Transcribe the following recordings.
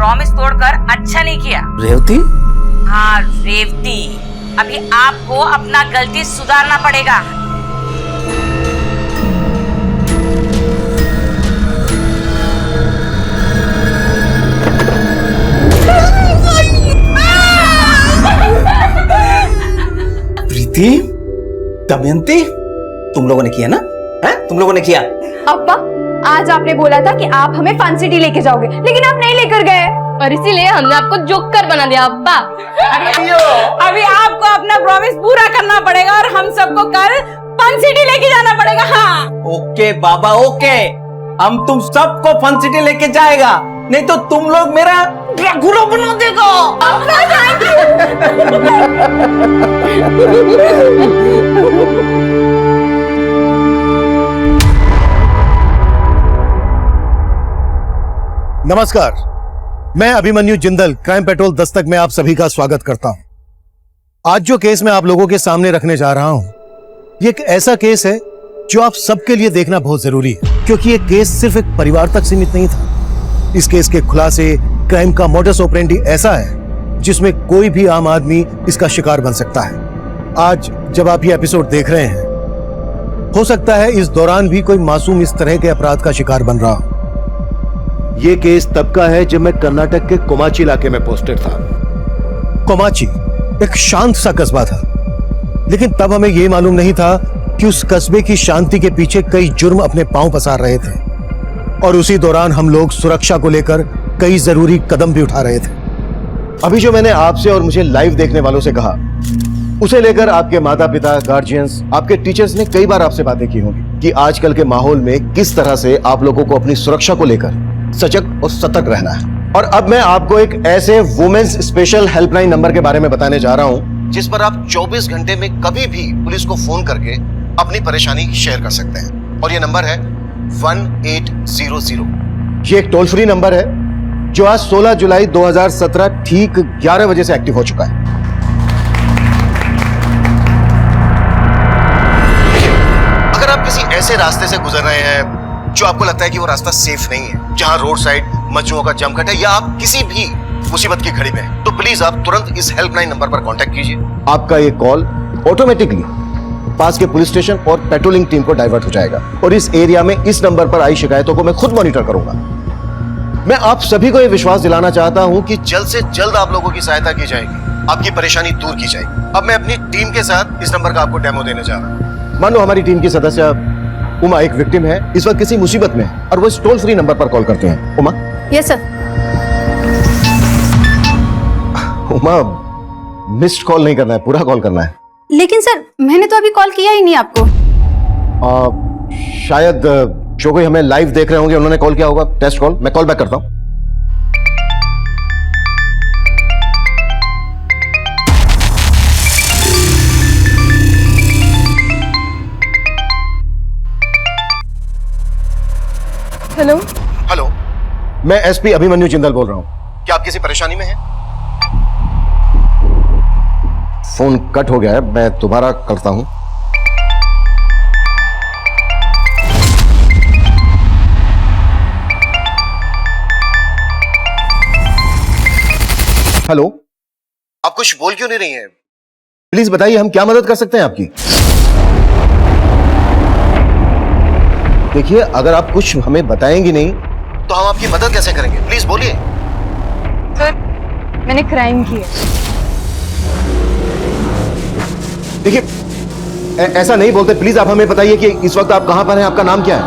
Promise तोड़कर अच्छा नहीं किया। रेवती? हाँ रेवती, अभी आपको अपना गलती सुधारना पड़ेगा। प्रीति, दमयंती, तुम लोगों ने किया ना? हैं? तुम लोगों ने किया। अब्बा, आज आपने बोला था कि आप हमें फन सिटी लेके जाओगे, लेकिन आप नहीं लेकर गए और इसीलिए हमने आपको जोकर बना दिया। अब्बा अभी आपको अपना प्रॉमिस पूरा करना पड़ेगा और हम सबको कल फन सिटी लेके जाना पड़ेगा। हाँ ओके बाबा, ओके, हम तुम सबको फन सिटी लेके जाएगा, नहीं तो तुम लोग मेरा ड्रैकुला बना देगा। नमस्कार, मैं अभिमन्यु जिंदल क्राइम पेट्रोल दस्तक में आप सभी का स्वागत करता हूं। आज जो केस मैं आप लोगों के सामने रखने जा रहा हूं, ये एक ऐसा केस है जो आप सबके लिए देखना बहुत जरूरी है, क्योंकि ये केस सिर्फ एक परिवार तक सीमित नहीं था। इस केस के खुलासे, क्राइम का मोडस ऑपरेंडी ऐसा है जिसमें कोई भी आम आदमी इसका शिकार बन सकता है। आज जब आप ये एपिसोड देख रहे हैं, हो सकता है इस दौरान भी कोई मासूम इस तरह के अपराध का शिकार बन रहा हो। ये केस तब का है जब मैं कर्नाटक के कोमाची इलाके में पोस्टेड था। कोमाची एक शांत सा कस्बा था, लेकिन तब हमें यह मालूम नहीं था कि उस कस्बे की शांति के पीछे कई जुर्म अपने पांव पसार रहे थे, और उसी दौरान हम लोग सुरक्षा को लेकर कई जरूरी कदम भी उठा रहे थे। अभी जो मैंने आपसे और मुझे लाइव देखने वालों से कहा, उसे लेकर आपके माता पिता, गार्जियंस, आपके टीचर्स ने कई बार आपसे बातें की होंगी कि आजकल के माहौल में किस तरह से आप लोगों को अपनी सुरक्षा को लेकर सजग और सतर्क रहना है। और अब मैं आपको एक ऐसे वुमेन्स स्पेशल हेल्पलाइन नंबर के बारे में बताने जा रहा हूं, जिस पर आप 24 घंटे में कभी भी पुलिस को फोन करके अपनी परेशानी शेयर कर सकते हैं। और ये नंबर है 1800। ये एक टोल फ्री नंबर है जो आज 16 जुलाई 2017 ठीक 11 बजे से एक्टिव हो चुका है। अगर आप किसी ऐसे रास्ते से गुजर रहे हैं जो आपको लगता है कि वो रास्ता सेफ नहीं है, जहां रोड साइड मजनुओं का जमघट है, या आप किसी भी मुसीबत की घड़ी में हैं, तो प्लीज आप तुरंत इस हेल्पलाइन नंबर पर कांटेक्ट कीजिए। आपका ये कॉल ऑटोमेटिकली पास के पुलिस स्टेशन और पेट्रोलिंग टीम को डाइवर्ट हो जाएगा, और इस एरिया में इस नंबर पर आई शिकायतों को मैं खुद मॉनिटर करूंगा। मैं आप सभी को यह विश्वास दिलाना चाहता हूं कि जल्द से जल्द आप लोगों की सहायता की जाएगी, आपकी परेशानी दूर की जाएगी। अब मैं अपनी टीम के साथ इस नंबर का आपको डेमो देने जा रहा हूं। मान लो हमारी टीम की सदस्य उमा एक विक्टिम है, इस वक्त किसी मुसीबत में है, और वो इस टोल फ्री नंबर पर कॉल करते हैं। Uma? Yes sir. Uma, missed call नहीं करना है, पूरा कॉल करना है। लेकिन सर, मैंने तो अभी कॉल किया ही नहीं आपको। शायद जो कोई हमें लाइव देख रहे होंगे उन्होंने कॉल किया होगा, टेस्ट कॉल। मैं कॉल बैक करता हूं। हेलो हेलो, मैं एसपी अभिमन्यु जिंदल बोल रहा हूं। क्या आप किसी परेशानी में हैं? फोन कट हो गया है, मैं दोबारा करता हूं। हेलो, आप कुछ बोल क्यों नहीं रही हैं? प्लीज बताइए, हम क्या मदद कर सकते हैं आपकी? देखिए, अगर आप कुछ हमें बताएंगी नहीं तो हम आपकी मदद कैसे करेंगे? प्लीज बोलिए। सर, मैंने क्राइम किया। देखिए, ऐसा नहीं बोलते। प्लीज आप हमें बताइए कि इस वक्त आप कहां पर हैं, आपका नाम क्या है?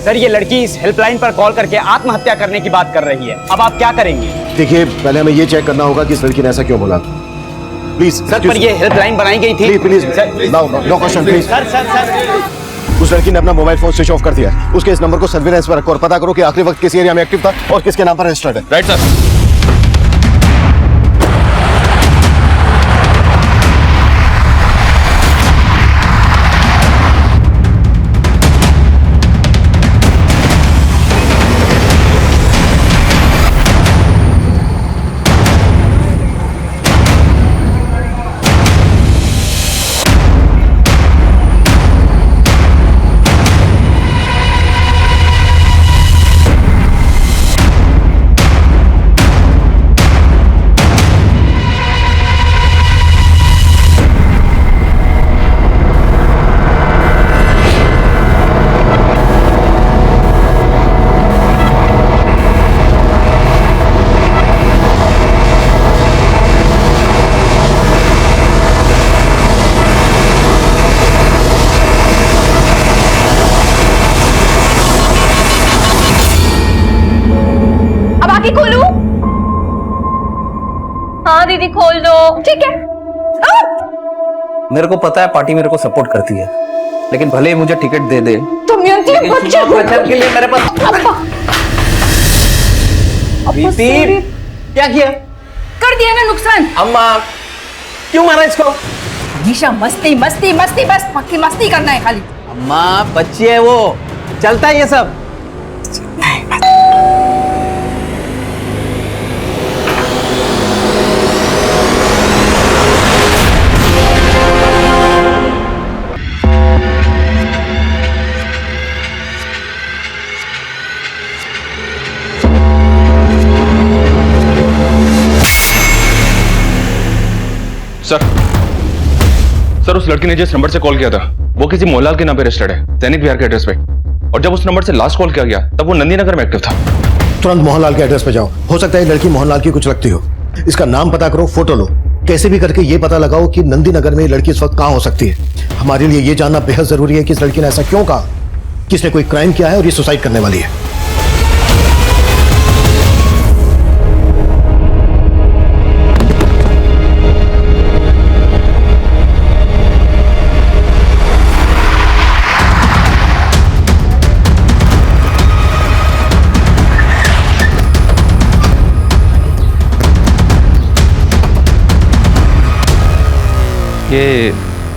सर, ये लड़की इस हेल्पलाइन पर कॉल करके आत्महत्या करने की बात कर रही है। अब आप क्या करेंगे? देखिए, पहले हमें यह चेक करना होगा कि इस लड़की ने ऐसा क्यों बोला। प्लीज सर, पर ये हेल्पलाइन बनाई गई थी। Please no question please. Sir उस लड़की ने अपना मोबाइल फोन स्विच ऑफ कर दिया। उसके इस नंबर को सर्विलेंस पर रखो और पता करो कि आखिरी वक्त किस एरिया में एक्टिव था और किसके नाम पर रजिस्टर्ड है। Right sir. पार्टी खोलूं? हाँ दीदी खोल दो। ठीक है। मेरे को पता है पार्टी मेरे को सपोर्ट करती है, लेकिन भले ही मुझे टिकट दे दे, दमयंती बच्चे बचत के लिए मेरे पास। प्रीति, क्या किया? कर दिया ना नुकसान। अम्मा क्यों मारा इसको? हमेशा मस्ती मस्ती मस्ती, बस पक्की मस्ती करना है खाली। अम्मा बच्ची है वो, चलता है ये सब। सर उस लड़की ने जिस नंबर से कॉल किया था वो किसी मोहनलाल के नाम पे रजिस्टर्ड है, सैनिक विहार के एड्रेस पे। और जब उस नंबर से लास्ट कॉल किया गया तब वो नंदी नगर में एक्टिव था। तुरंत मोहनलाल के एड्रेस पे जाओ, हो सकता है लड़की मोहनलाल की कुछ लगती हो। इसका नाम पता करो, फोटो लो, कैसे भी करके ये पता लगाओ कि नंदी नगर में ये लड़की इस वक्त कहाँ हो सकती है। हमारे लिए ये जानना बेहद जरूरी है कि इस लड़की ने ऐसा क्यों कहा, किसने कोई क्राइम किया है और ये सुसाइड करने वाली है।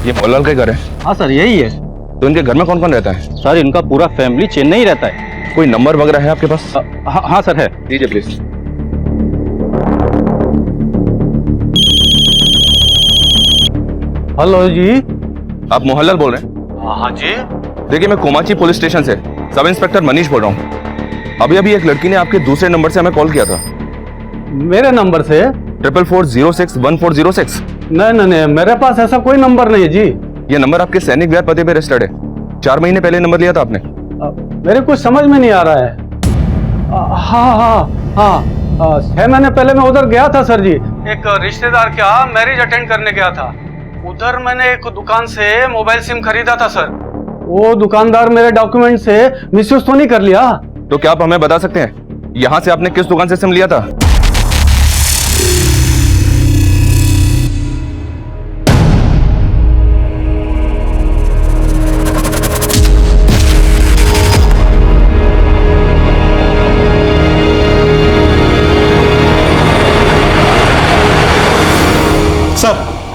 ये मोहनलाल का घर है? हाँ सर यही है। तो इनके घर में कौन कौन रहता है? सर इनका पूरा फैमिली चेन्नई रहता है। कोई नंबर वगैरह है आपके पास? हाँ सर है। दीजिए प्लीज। हेलो जी। आप मोहनलाल बोल रहे हैं? हाँ जी। देखिए मैं कोमाची पुलिस स्टेशन से सब इंस्पेक्टर मनीष बोल रहा हूँ। अभी अभी एक लड़की ने आपके दूसरे नंबर से हमें कॉल किया था। मेरे नंबर से? 4440614006। नहीं, मेरे पास ऐसा कोई नंबर नहीं है जी। ये नंबर आपके सैनिक विहार पते पे रजिस्टर्ड है। 4 महीने पहले नंबर लिया था आपने। मेरे कुछ समझ में नहीं आ रहा है। हाँ 6 महीने पहले मैं उधर गया था सर जी, एक रिश्तेदार के यहाँ मैरिज अटेंड करने गया था। उधर मैंने एक दुकान से मोबाइल सिम खरीदा था सर। वो दुकानदार मेरे डॉक्यूमेंट से मिसयूज तो नहीं कर लिया? तो क्या आप हमें बता सकते हैं यहाँ से आपने किस दुकान से सिम लिया था?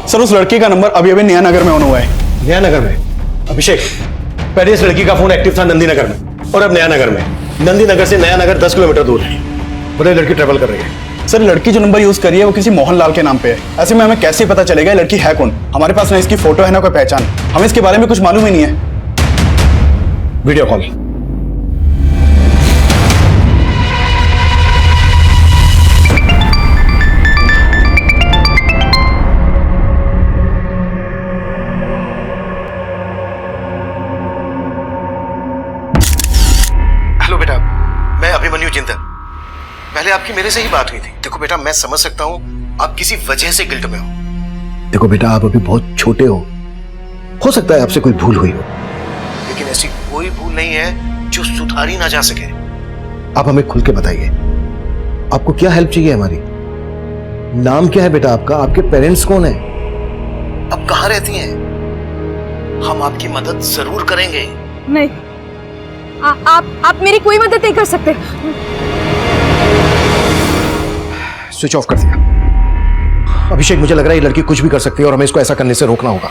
सर उस लड़की का नंबर अभी अभी नया नगर में ऑन हुआ है। नया नगर में? अभिषेक, पहले इस लड़की का फोन एक्टिव था नंदी नगर में और अब नया नगर में। नंदी नगर से नया नगर 10 किलोमीटर दूर है। बड़े लड़की ट्रेवल कर रही है। सर लड़की जो नंबर यूज करी है वो किसी मोहनलाल के नाम पे है। ऐसे में हमें कैसे पता चलेगा ये लड़की है कौन? हमारे पास ना इसकी फोटो है ना कोई पहचान, हमें इसके बारे में कुछ मालूम ही नहीं है। Video call. हेलो बेटा, मैं अभिमन्यु जिंदल। पहले आपकी मेरे से ही बात हुई थी। देखो बेटा, मैं समझ सकता हूँ आप किसी वजह से गिल्ट में हो। देखो बेटा, आप अभी बहुत छोटे हो सकता है आपसे कोई भूल हुई हो, लेकिन ऐसी कोई भूल नहीं है जो सुधारी ना जा सके। आप हमें खुल के बताइए, आपको क्या हेल्प चाहिए हमारी? नाम क्या है बेटा आपका? आपके पेरेंट्स कौन है? आप कहाँ रहती हैं? हम आपकी मदद जरूर करेंगे। नहीं, आप मेरी कोई मदद नहीं कर सकते। स्विच ऑफ कर दिया। अभिषेक, मुझे लग रहा है ये लड़की कुछ भी कर सकती है और हमें इसको ऐसा करने से रोकना होगा।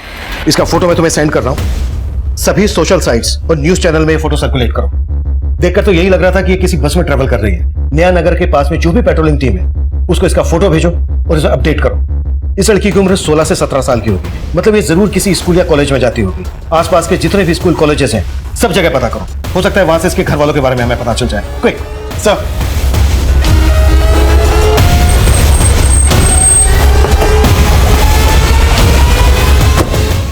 इसका फोटो मैं तुम्हें सेंड कर रहा हूं। सभी सोशल साइट्स और न्यूज चैनल में ये फोटो सर्कुलेट करो। देखकर तो यही लग रहा था कि ये किसी बस में ट्रेवल कर रही है। नया नगर के पास में जो भी पेट्रोलिंग टीम है उसको इसका फोटो भेजो और इसे अपडेट करो। इस लड़की की उम्र 16 से 17 साल की होगी, मतलब ये जरूर किसी स्कूल या कॉलेज में जाती होगी। आसपास के जितने भी स्कूल कॉलेजेस हैं सब जगह पता करो। हो सकता है वहां से इसके घर वालों के बारे में हमें पता चल जाए। क्विक सर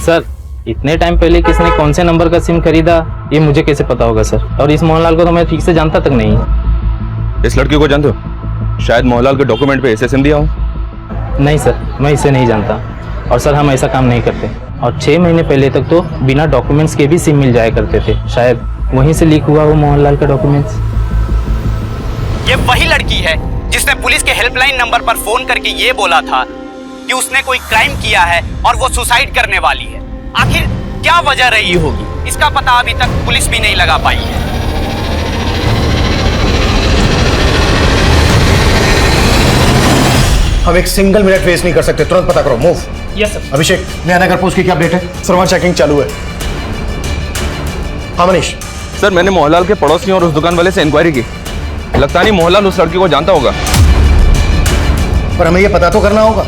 सर, इतने टाइम पहले किसने कौन से नंबर का सिम खरीदा ये मुझे कैसे पता होगा सर? और इस मोहनलाल को तो मैं ठीक से जानता तक नहीं। इस लड़की को जानते हो? शायद मोहनलाल के डॉक्यूमेंट पे ऐसे सिम दिया हो। नहीं सर, मैं इसे नहीं जानता। और सर हम ऐसा काम नहीं करते। और 6 महीने पहले तक तो बिना डॉक्यूमेंट्स के भी सिम मिल जाया करते थे। शायद वहीं से लीक हुआ वो मोहनलाल का डॉक्यूमेंट्स। ये वही लड़की है जिसने पुलिस के हेल्पलाइन नंबर पर फोन करके ये बोला था कि उसने कोई क्राइम किया है और वो सुसाइड करने वाली है। आखिर क्या वजह रही होगी, इसका पता अभी तक पुलिस भी नहीं लगा पाई है। हम एक सिंगल मिनट वेस्ट नहीं कर सकते, तुरंत पता करो। Move. Yes sir. Abhishek, Nayanagar post की क्या अपडेट है? सर वहाँ चेकिंग चालू है। हाँ मनीष। सर मैंने मोहनलाल के पड़ोसियों और उस दुकान वाले से इंक्वायरी की। लगता नहीं मोहनलाल उस लड़की को जानता होगा। पर हमें यह पता तो करना होगा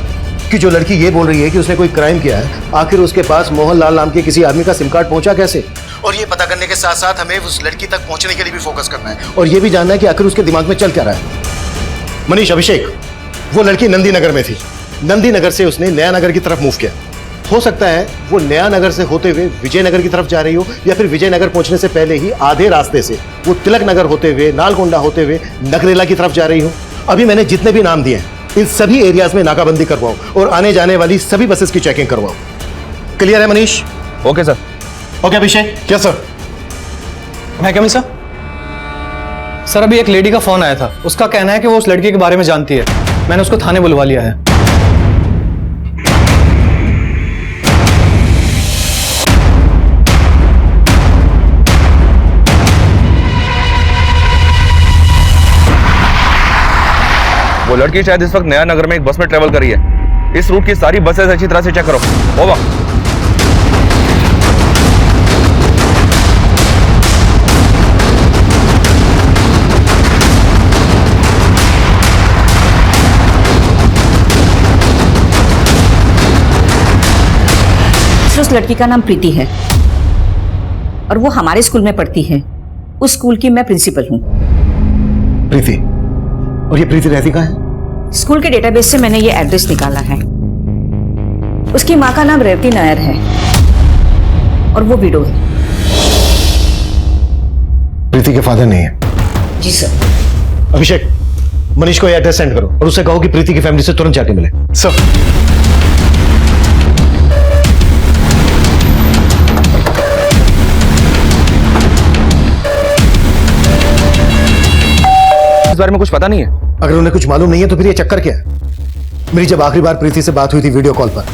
कि जो लड़की ये बोल रही है कि उसने कोई क्राइम किया है, आखिर उसके पास मोहनलाल नाम के किसी आदमी का सिम कार्ड पहुंचा कैसे? और ये पता करने के साथ साथ हमें उस लड़की तक पहुंचने के लिए भी फोकस करना है और ये भी जानना है कि आखिर उसके दिमाग में चल क्या रहा है। मनीष, अभिषेक, वो लड़की नंदी नगर में थी। नंदी नगर से उसने नया नगर की तरफ मूव किया। हो सकता है वो नया नगर से होते हुए विजयनगर की तरफ जा रही हो, या फिर विजयनगर पहुंचने से पहले ही आधे रास्ते से वो तिलक नगर होते हुए, नालगोंडा होते हुए नगरेला की तरफ जा रही हो। अभी मैंने जितने भी नाम दिए हैं, इन सभी एरियाज में नाकाबंदी करवाओ और आने जाने वाली सभी बसेस की चेकिंग करवाओ। क्लियर है Manish? Okay sir. Okay Abhishek. क्या सर? मैं कमी सर? सर अभी एक लेडी का फोन आया था, उसका कहना है कि वो उस लड़की के बारे में जानती है। मैंने उसको थाने बुलवा लिया है। वो लड़की शायद इस वक्त नया नगर में एक बस में ट्रेवल कर रही है। इस रूट की सारी बसेस अच्छी तरह से चेक करो। ओवर। उस लड़की का नाम प्रीति है और वो हमारे स्कूल में पढ़ती है। उस स्कूल की मैं प्रिंसिपल हूँ। प्रीति? और ये प्रीति रहती कहाँ है? स्कूल के डेटाबेस से मैंने ये एड्रेस निकाला है। उसकी माँ का नाम रेवती नायर है और वो विडो है। प्रीति के फादर नहीं है? जी सर। अभिषेक, मनीष को ये एड्रेस सेंड करो और उससे कहो कि प्रीति की फैमिली से तुरंत जाके मिले। सर इस बारे में कुछ पता नहीं है? अगर उन्हें कुछ मालूम नहीं है तो फिर ये चक्कर क्या है? मेरी जब आखिरी बार प्रीति से बात हुई थी वीडियो कॉल पर,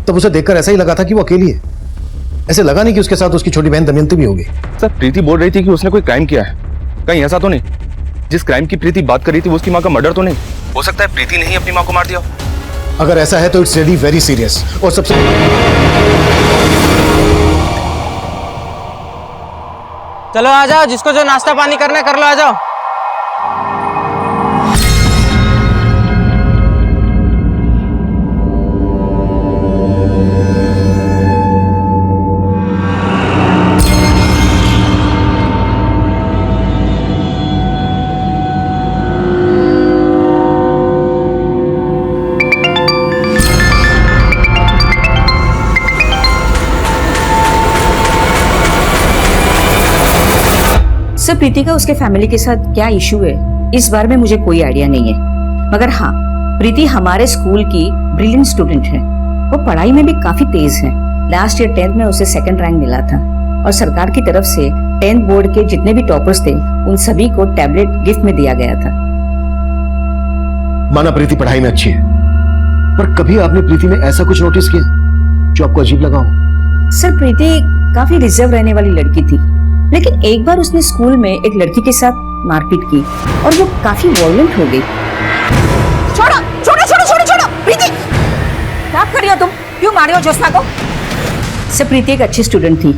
तब उसे देखकर ऐसा ही लगा था कि वो अकेली है। ऐसे लगा नहीं कि उसके साथ उसकी छोटी बहन दमयंती भी होगी। सर प्रीति बोल रही थी कि उसने कोई क्राइम किया है। कहीं ऐसा तो नहीं जिस क्राइम की प्रीति बात कर रही थी वो उसकी माँ का मर्डर तो नहीं? हो सकता है प्रीति ने ही अपनी माँ को मार दिया। अगर ऐसा है तो इट्स रियली वेरी सीरियस। और सबसे चलो आ जाओ, जिसको जो नाश्ता पानी करना है कर लो, आ जाओ। सर, प्रीति का उसके फैमिली के साथ क्या इशू है इस बारे में मुझे कोई आइडिया नहीं है, मगर हाँ, प्रीति हमारे स्कूल की ब्रिलियंट स्टूडेंट है। वो पढ़ाई में भी काफी तेज है। लास्ट ईयर 10th में उसे 2nd रैंक मिला था और सरकार की तरफ से 10th बोर्ड के जितने भी टॉपर्स थे उन सभी को टैबलेट गिफ्ट में दिया गया था। माना प्रीति पढ़ाई में अच्छी है, पर कभी आपने प्रीति में ऐसा कुछ नोटिस किया जो आपको अजीब लगा हो? सर, प्रीति काफी रिजर्व रहने वाली लड़की थी, लेकिन एक बार उसने स्कूल में एक लड़की के साथ मारपीट की और वो काफी वॉयलेंट हो गई। छोड़ो छोड़ो छोड़ो छोड़ो छोड़ो! प्रीति, क्या कर रही हो तुम? क्यों मार रही हो ज्योत्सना को? सर, प्रीति एक अच्छी स्टूडेंट थी,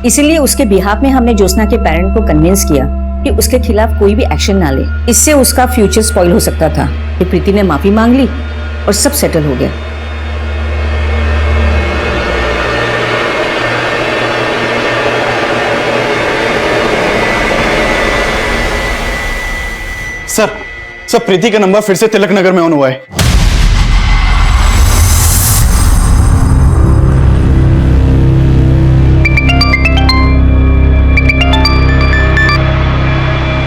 इसीलिए उसके बिहाफ में हमने ज्योत्सना के पेरेंट को कन्विंस किया कि उसके खिलाफ कोई भी एक्शन ना ले। इससे उसका फ्यूचर स्पॉइल हो सकता था। कि प्रीति ने माफी मांग ली और सब सेटल हो गया। सर प्रीति का नंबर फिर से तिलक नगर में ऑन हुआ है।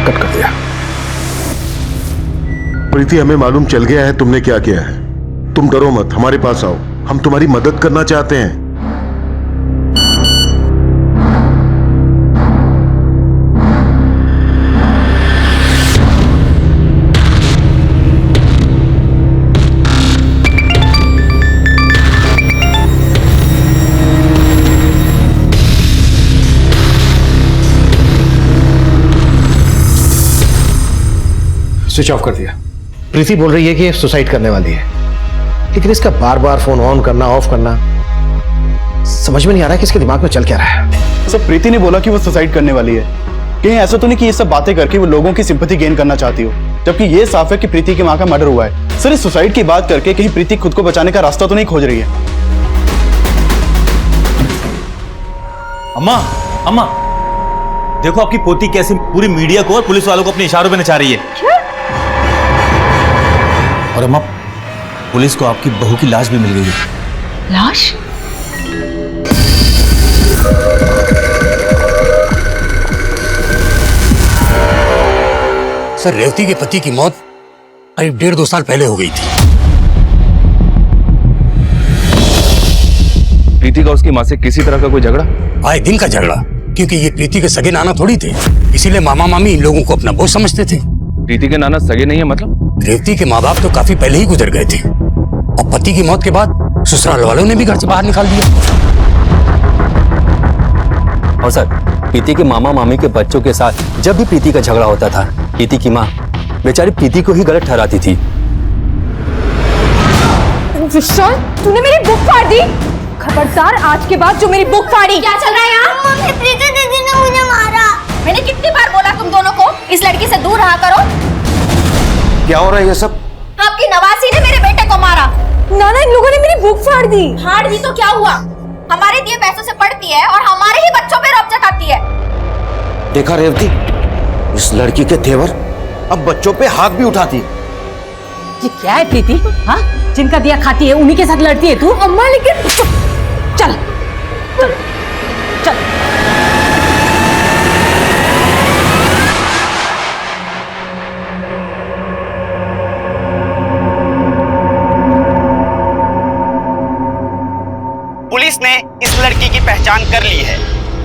कट कर दिया। प्रीति, हमें मालूम चल गया है तुमने क्या किया है। तुम डरो मत, हमारे पास आओ, हम तुम्हारी मदद करना चाहते हैं। स्विच ऑफ कर दिया। प्रीति बोल रही है कि ये सुसाइड करने वाली है, लेकिन इसका बार बार फोन ऑन करना ऑफ करना समझ में नहीं आ रहा है कि इसके दिमाग में चल क्या रहा है। सर प्रीति ने बोला कि वो सुसाइड करने वाली है। कहीं ऐसा तो नहीं कि ये सब बातें करके वो लोगों की सिंपैथी गेन करना चाहती हो, जबकि ये साफ है कि प्रीति की मां का मर्डर हुआ है। सर इस सुसाइड की बात करके कहीं प्रीति खुद को बचाने का रास्ता तो नहीं खोज रही है? अम्मा अम्मा देखो आपकी पोती कैसे पूरी मीडिया को और पुलिस वालों को अपने इशारों पे नचा रही है। और अम्मा पुलिस को आपकी बहू की लाश भी मिल गई है। लाश? सर रेवती के पति की मौत करीब 1.5-2 साल पहले हो गई थी। प्रीति का उसकी माँ से किसी तरह का कोई झगड़ा? आए दिन का झगड़ा, क्योंकि ये प्रीति के सगे नाना थोड़ी थे, इसीलिए मामा मामी इन लोगों को अपना बोझ समझते थे। प्रीति के नाना सगे नहीं है मतलब? रेवती के माँ बाप तो काफी पहले ही गुजर गए थे और पति की मौत के बाद ससुराल वालों ने भी घर से बाहर निकाल दिया। और सर प्रीति के मामा मामी के बच्चों के साथ जब भी प्रीति का झगड़ा होता था, प्रीति की माँ बेचारी प्रीति को ही गलत ठहराती थी। विशाल, तूने मेरी बुक फाड़ दी। खबरदार आज के बाद जो मेरी बुक फाड़ी। क्या चल रहा है यहाँ? मम्मी प्रीति दीदी ने मुझे मारा। मैंने कितनी बार बोला तुम दोनों को इस लड़की से दूर रहा करो। क्या हो रहा है ये सब? आपकी नवासी ने मेरे बेटे को मारा। नाना इन लोगों ने मेरी बुक फाड़ दी। फाड़ दी तो क्या हुआ? हमारे दिए पैसों से पढ़ती है और हमारे ही बच्चों पे रौब जताती है। देखा रेवती, इस लड़की के तेवर अब बच्चों पे हाथ भी उठाती। ये क्या है प्रीति? हाँ, जिनका दिया खाती है उन्हीं के साथ लड़ती है तू? अम्मा लेकिन चल चल चल। पुलिस ने इस लड़की की पहचान कर ली है।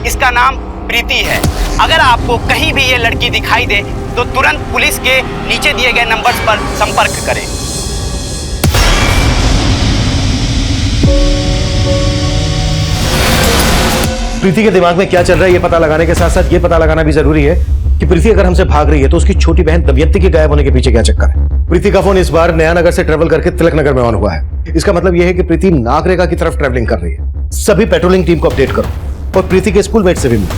इसका नाम प्रीति है। अगर आपको कहीं भी ये लड़की दिखाई दे तो तुरंत पुलिस के नीचे दिए गए नंबर्स पर संपर्क करें। प्रीति के दिमाग में क्या चल रहा है ये पता लगाने के साथ साथ ये पता लगाना भी जरूरी है कि प्रीति अगर हमसे भाग रही है तो उसकी छोटी बहन दमयंती के गायब होने के पीछे क्या चक्कर है। प्रीति का फोन इस बार नया नगर से ट्रेवल करके तिलक नगर में ऑन हुआ है। इसका मतलब यह है कि प्रीति नागरेगा की तरफ ट्रेवलिंग कर रही है। सभी पेट्रोलिंग टीम को अपडेट करो और प्रीति के स्कूलमेट से भी मिलो,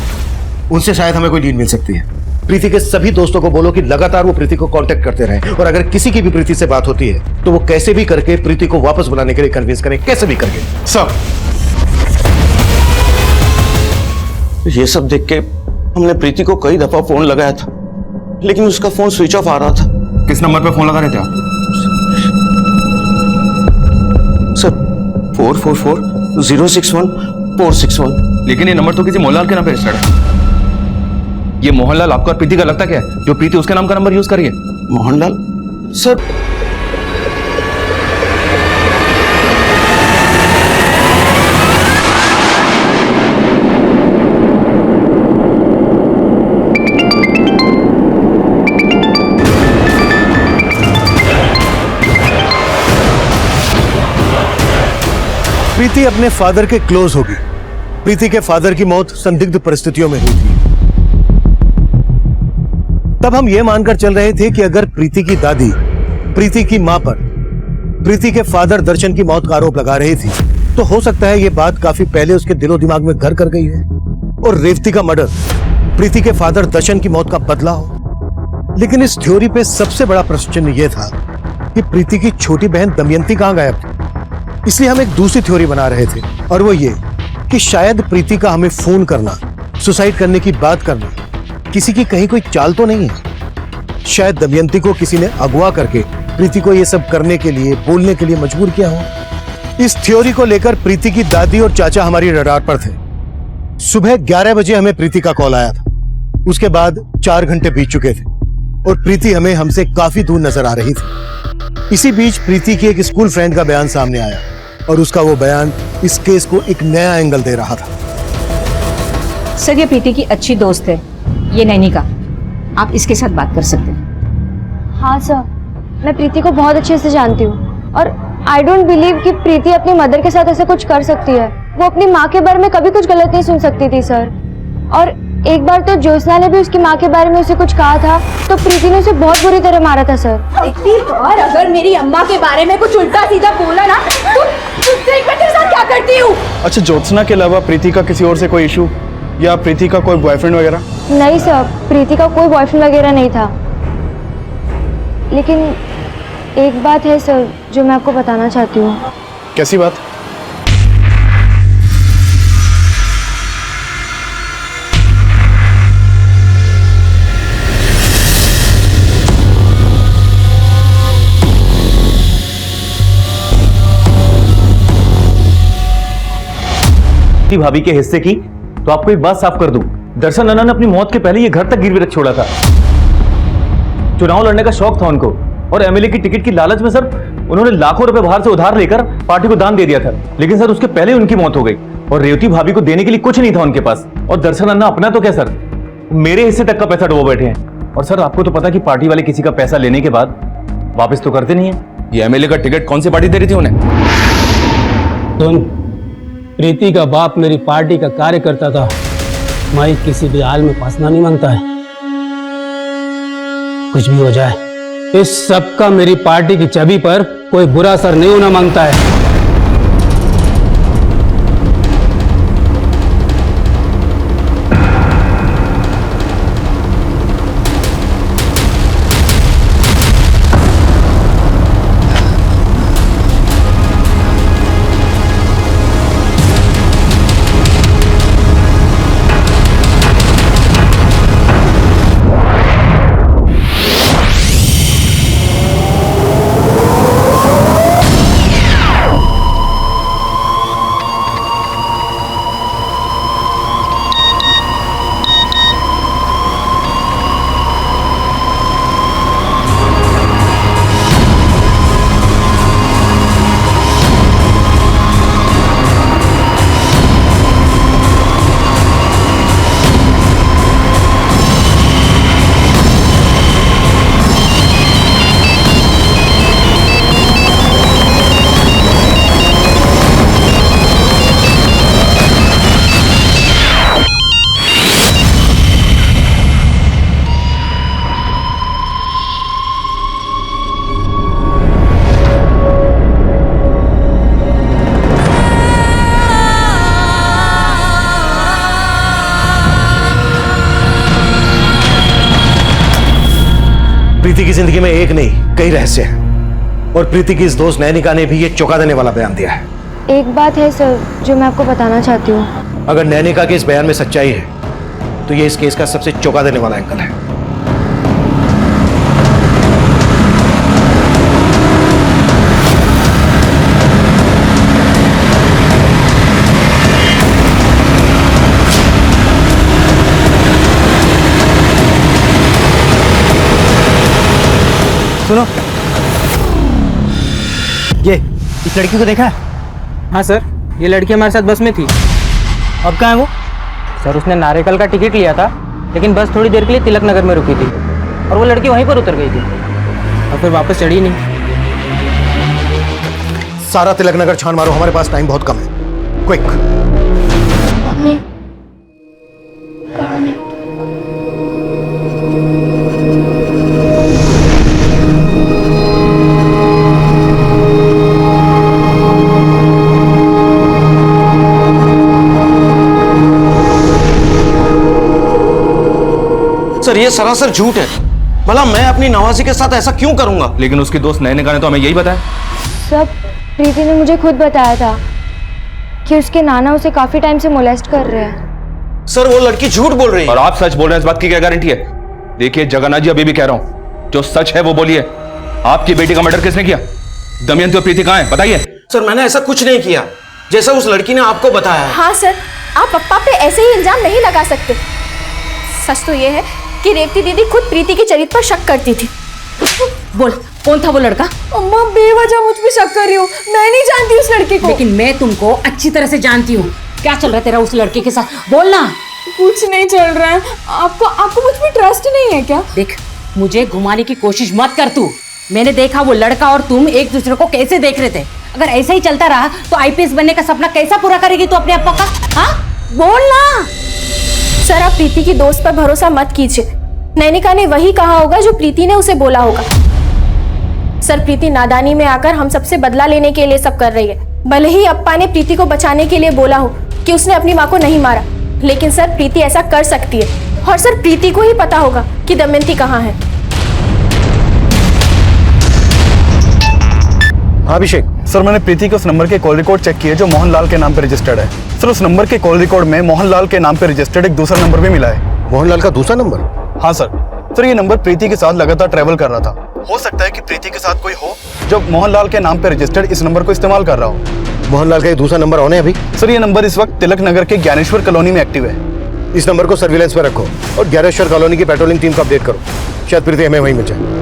उनसे शायद हमें कोई लीड मिल सकती है। प्रीति के सभी दोस्तों को बोलो कि लगातार वो प्रीति को कांटेक्ट करते रहें और अगर किसी की भी प्रीति से बात होती है तो वो कैसे भी करके प्रीति को वापस बुलाने के लिए कन्विंस करें, कैसे भी करके। सर ये सब देख के हमने प्रीति को कई दफा फोन लगाया था, लेकिन उसका फोन स्विच ऑफ आ रहा था। किस नंबर पे फोन लगा रहे थे आप? सर 444-061-461। लेकिन ये नंबर तो किसी मोहनलाल के नाम पे रजिस्टर्ड है। ये मोहनलाल आपको और प्रीति का लगता क्या है जो प्रीति उसके नाम का नंबर यूज करिए? मोहनलाल सर, प्रीति अपने फादर के क्लोज होगी। प्रीति के फादर की मौत संदिग्ध परिस्थितियों में हुई थी। तब हम यह मानकर चल रहे थे कि अगर प्रीति की दादी प्रीति की मां पर प्रीति के फादर दर्शन की मौत का आरोप लगा रही थी तो हो सकता है यह बात काफी पहले उसके दिलो दिमाग में घर कर गई हो और रेवती का मर्डर प्रीति के फादर दर्शन की मौत का बदला हो। लेकिन इस थ्योरी पे सबसे बड़ा प्रश्न यह था कि प्रीति की छोटी बहन दमयंती कहां गायब थी। इसलिए हम एक दूसरी थ्योरी बना रहे थे और वो ये कि शायद प्रीति का हमें फोन करना, सुसाइड करने की बात करना किसी की कहीं कोई चाल तो नहीं है। शायद दमयंती को किसी ने अगवा करके प्रीति को ये सब करने के लिए, बोलने के लिए मजबूर किया हो। इस थ्योरी को लेकर प्रीति की दादी और चाचा हमारी रडार पर थे। सुबह 11 बजे हमें प्रीति का कॉल आया था। उसके बाद 4 घंटे बीत चुके थे और प्रीति हमें हमसे काफी दूर नजर आ रही थी। इसी बीच प्रीति की एक स्कूल फ्रेंड का बयान सामने आया और उसका वो बयान इस केस को एक नया एंगल दे रहा था। सर ये प्रीति की अच्छी दोस्त है, ये नैनिका, आप इसके साथ बात कर सकते हैं। हाँ सर, मैं प्रीति को बहुत अच्छे से जानती हूँ और आई डोंट बिलीव कि प्रीति अपनी मदर के साथ ऐसा कुछ कर सकती है। वो अपनी माँ के बारे में कभी कुछ गलत नहीं सुन सकती थी सर। और एक बार तो ज्योत्सना ने भी उसकी माँ के बारे में उसे कुछ कहा था, तो प्रीति ने उसे बहुत बुरी तरह मारा था सर। इतनी बार अगर मेरी अम्मा के बारे में कुछ उल्टा सीधा बोला ना तो देख मैं तेरे साथ क्या करती हूँ। अच्छा, ज्योत्सना के अलावा प्रीति का किसी और से कोई इशू या प्रीति का कोई बॉयफ्रेंड वगैरह? नहीं सर, प्रीति का कोई बॉयफ्रेंड वगैरह नहीं था। लेकिन एक बात है सर जो मैं आपको बताना चाहती हूँ। कैसी बात? भाभी के हिस्से की तो आपको एक बात साफ कर दूं, दर्शन अन्ना ने अपनी मौत के पहले ये घर तक गिरवी रख छोड़ा था। चुनाव लड़ने का शौक था उनको और एमएलए की टिकट की लालच में सर उन्होंने लाखों रुपए बाहर से उधार लेकर पार्टी को दान दे दिया था। लेकिन सर उसके पहले उनकी मौत हो गई और रेवती भाभी को देने के लिए कुछ नहीं था उनके पास। और दर्शन अन्ना अपना तो क्या सर, मेरे हिस्से तक का पैसा डुबो बैठे हैं। और सर आपको तो पता कि पार्टी वाले किसी का पैसा लेने के बाद वापस तो करते नहीं है। ये एमएलए का टिकट कौन सी पार्टी दे रही थी उन्हें? प्रीति का बाप मेरी पार्टी का कार्यकर्ता था। मैं किसी भी हाल में फंसना नहीं मांगता है। कुछ भी हो जाए, इस सब का मेरी पार्टी की छवि पर कोई बुरा असर नहीं होना मांगता है। प्रीति की जिंदगी में एक नहीं कई रहस्य हैं और प्रीति की इस दोस्त नैनिका ने भी ये चौंका देने वाला बयान दिया है। एक बात है सर जो मैं आपको बताना चाहती हूँ। अगर नैनिका के इस बयान में सच्चाई है तो ये इस केस का सबसे चौंका देने वाला एंगल है। सुनो, ये इस लड़की को देखा है? हाँ सर, ये लड़की हमारे साथ बस में थी। अब कहाँ है वो? सर उसने नारेकल का टिकट लिया था लेकिन बस थोड़ी देर के लिए तिलक नगर में रुकी थी और वो लड़की वहीं पर उतर गई थी और फिर वापस चढ़ी नहीं। सारा तिलक नगर छान मारो, हमारे पास टाइम बहुत कम है। क्विक। सर ये सरासर झूठ है। भला मैं अपनी नवाजी के साथ ऐसा क्यों करूंगा? लेकिन उसकी दोस्त नैनिका ने तो हमें यही बताया। सब प्रीति ने मुझे खुद बताया था कि उसके नाना उसे काफी टाइम से मोलेस्ट कर रहे हैं। सर वो लड़की झूठ बोल रही है। और आप सच बोल रहे हैं इस बात की क्या गारंटी है? देखिए जगन्नाथ जी, अभी भी कह रहा हूं, जो सच है वो बोलिए। आपकी बेटी का मर्डर किसने किया? दमयंती और प्रीति कहाँ है बताइए। सर मैंने ऐसा कुछ नहीं किया जैसा उस लड़की ने आपको बताया। हाँ सर, आप पप्पा पे ऐसे ही इल्जाम नहीं लगा सकते। सच तो ये है कि रेवती दीदी खुद प्रीति के चरित्र पर शक करती थी। बोल, कौन था वो लड़का? अम्मा बेवजह मुझ पे शक कर रही हो। मैं नहीं जानती उस लड़के को। लेकिन मैं तुमको अच्छी तरह से जानती हूँ। क्या चल रहा है तेरा उस लड़के के साथ? बोलना। कुछ नहीं चल रहा है। आपको मुझ पे ट्रस्ट नहीं है क्या? देख, मुझे घुमाने की कोशिश मत कर तू। मैंने देखा वो लड़का और तुम एक दूसरे को कैसे देख रहे थे। अगर ऐसा ही चलता रहा तो आईपीएस बनने का सपना कैसा पूरा करेगी तू अपने अप्पा का? हाँ, बोलना। सर आप प्रीति की दोस्त पर भरोसा मत कीजिए। नैनिका ने वही कहा होगा जो प्रीति ने उसे बोला होगा। सर प्रीति नादानी में आकर हम सबसे बदला लेने के लिए सब कर रही है। भले ही अप्पा ने प्रीति को बचाने के लिए बोला हो कि उसने अपनी माँ को नहीं मारा, लेकिन सर प्रीति ऐसा कर सकती है। और सर प्रीति को ही पता होगा कि दमयंती कहाँ है। हाँ अभिषेक सर, मैंने प्रीति के उस नंबर के कॉल रिकॉर्ड चेक किए जो मोहनलाल के नाम पे रजिस्टर्ड है। सर उस नंबर के कॉल रिकॉर्ड में मोहनलाल के नाम पे रजिस्टर्ड एक दूसरा नंबर भी मिला है। मोहनलाल का दूसरा नंबर? हाँ सर ये नंबर प्रीति के साथ लगातार ट्रैवल कर रहा था। हो सकता है कि प्रीति के साथ कोई हो जो मोहनलाल के नाम पे रजिस्टर्ड इस नंबर को इस्तेमाल कर रहा हो। मोहनलाल का ये दूसरा नंबर ऑन है अभी? सर ये नंबर इस वक्त तिलक नगर के ज्ञानेश्वर कॉलोनी में एक्टिव है। इस नंबर को सर्विलेंस पर रखो और ज्ञानेश्वर कॉलोनी की पेट्रोलिंग टीम को अपडेट करो। शायद प्रीति हमें वहीं मिल जाए।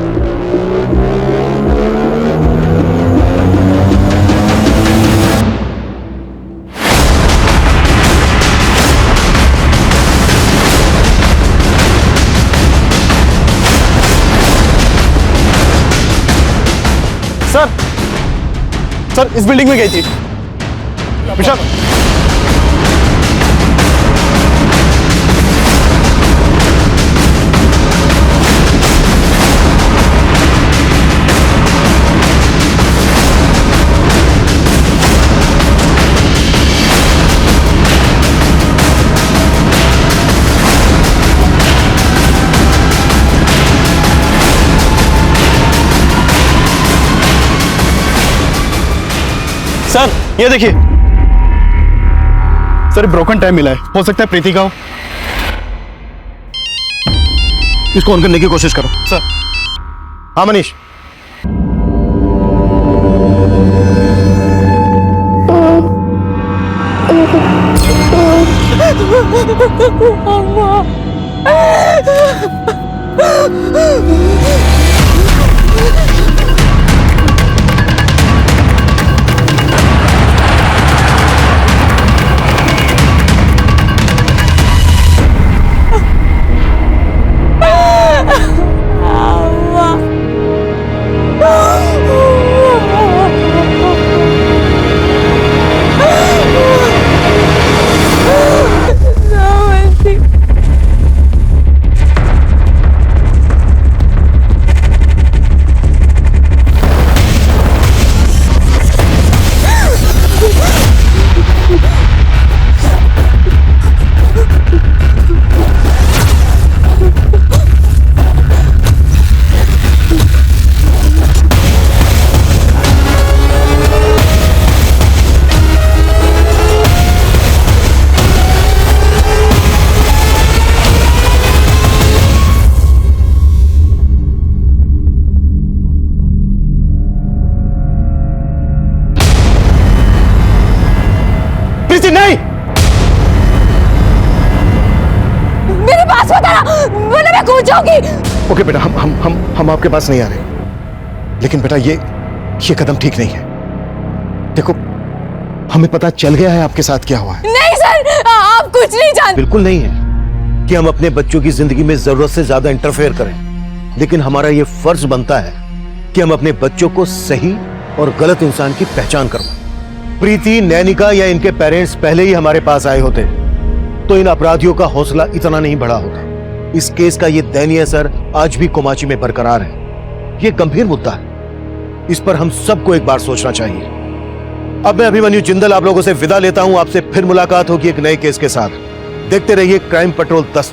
सर इस बिल्डिंग में गई थी। विशाल सर ये देखिए सर ब्रोकन टाइम मिला है, हो सकता है प्रीति का हो। इसको ऑन करने की कोशिश करो सर। हाँ मनीष। नहीं, मेरे पास मत आना, वरना मैं कूद जाऊंगी। ओके बेटा, हम आपके पास नहीं आ रहे, लेकिन बेटा ये कदम ठीक नहीं है। देखो हमें पता चल गया है आपके साथ क्या हुआ है। नहीं सर, आप कुछ नहीं जानते। बिल्कुल नहीं है कि हम अपने बच्चों की जिंदगी में जरूरत से ज्यादा इंटरफेयर करें, लेकिन हमारा ये फर्ज बनता है कि हम अपने बच्चों को सही और गलत इंसान की पहचान करवाएं। प्रीति, नैनिका या इनके पेरेंट्स पहले ही हमारे पास आए होते तो इन अपराधियों का हौसला इतना नहीं बढ़ा होता। इस केस का ये दयनीय असर आज भी कोमाची में बरकरार है। ये गंभीर मुद्दा है, इस पर हम सबको एक बार सोचना चाहिए। अब मैं अभिमन्यु जिंदल आप लोगों से विदा लेता हूं। आपसे फिर मुलाकात होगी एक नए केस के साथ। देखते रहिए क्राइम पेट्रोल 10।